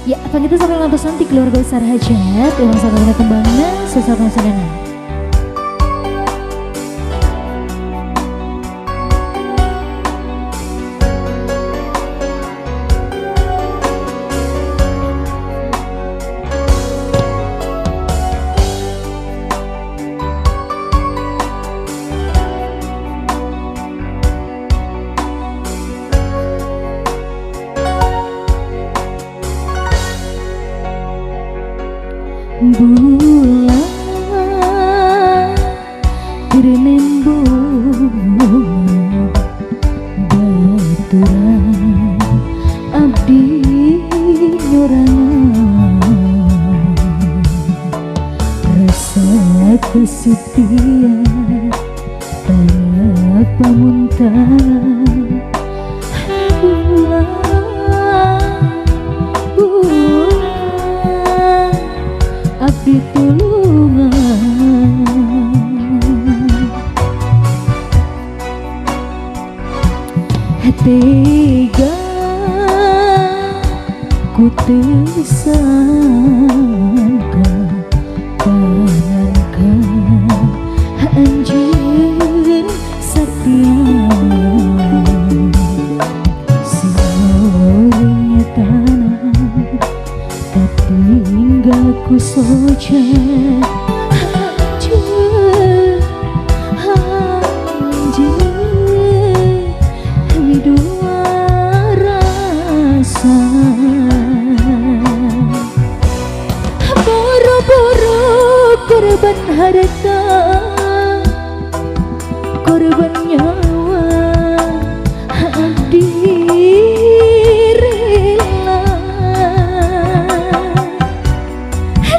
Ya, begitu sampai lantas nanti keluarga besar hajat yang sampai kembangnya sesuatu sedana. Bulan berembun baturan abdi nyorangan rasa kesepian para pamuntan abdi tulungan tega ku teu sangka pangankan anjeun satia simolnya tanah tinggal ku soja dua rasa boro-boro korban harta korban nyawa abdi rela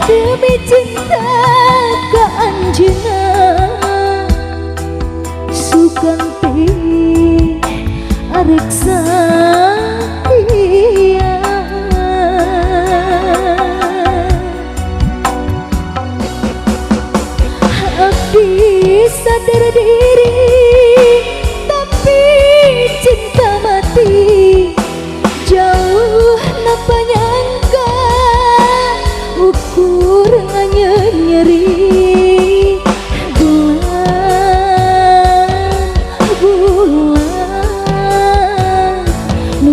demi cinta ka anjeunna sukanti arek satia abdi sadar diri tapi cinta mati jauh napa nyangka ukur nganyen nyeri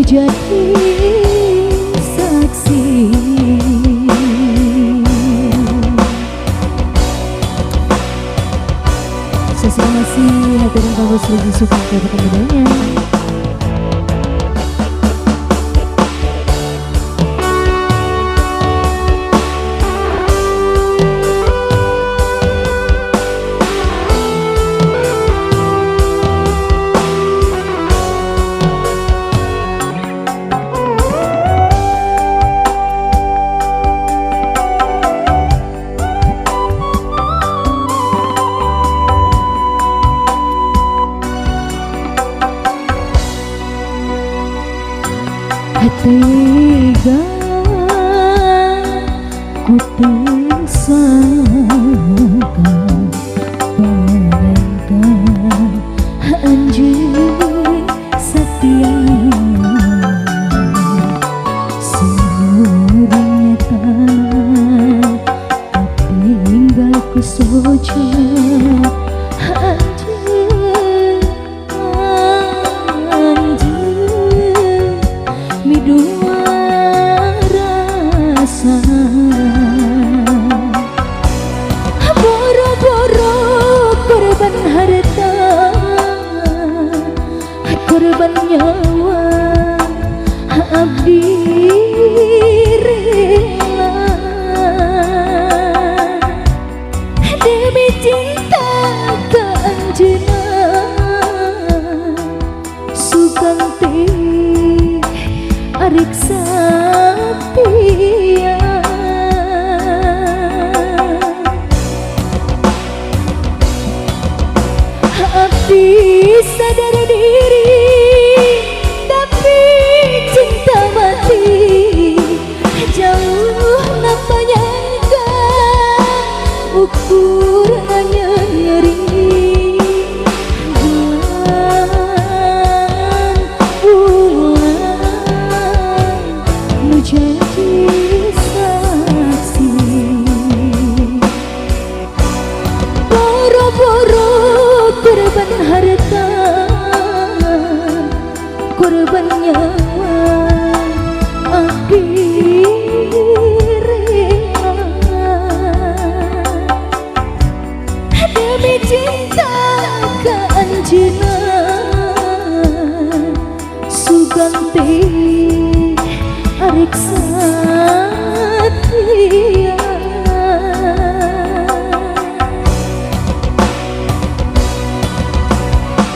jadi saksi sesi masih hati dan bagus lagi suka ke bedanya. Tega ku tersangka bayangkan anjeun setia seluruhnya tanah tinggal ku soja dua rasa boro-boro korban harta korban nyawa abdi rela demi cinta ka anjeunna suganti arek satia abdi sadar diri tapi cinta mati jauh napa nyangka ukur hanya nyeri bulan nu jadi setia.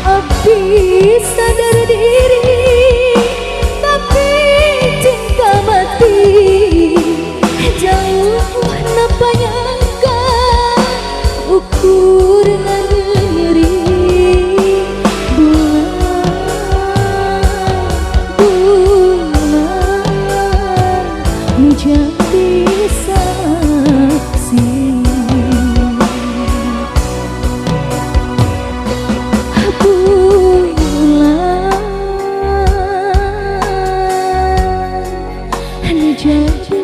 Abdi sadar diri tapi cinta mati, jauh napa nyangka ukur ngeri bulan menjadi saksi. Bulan menjadi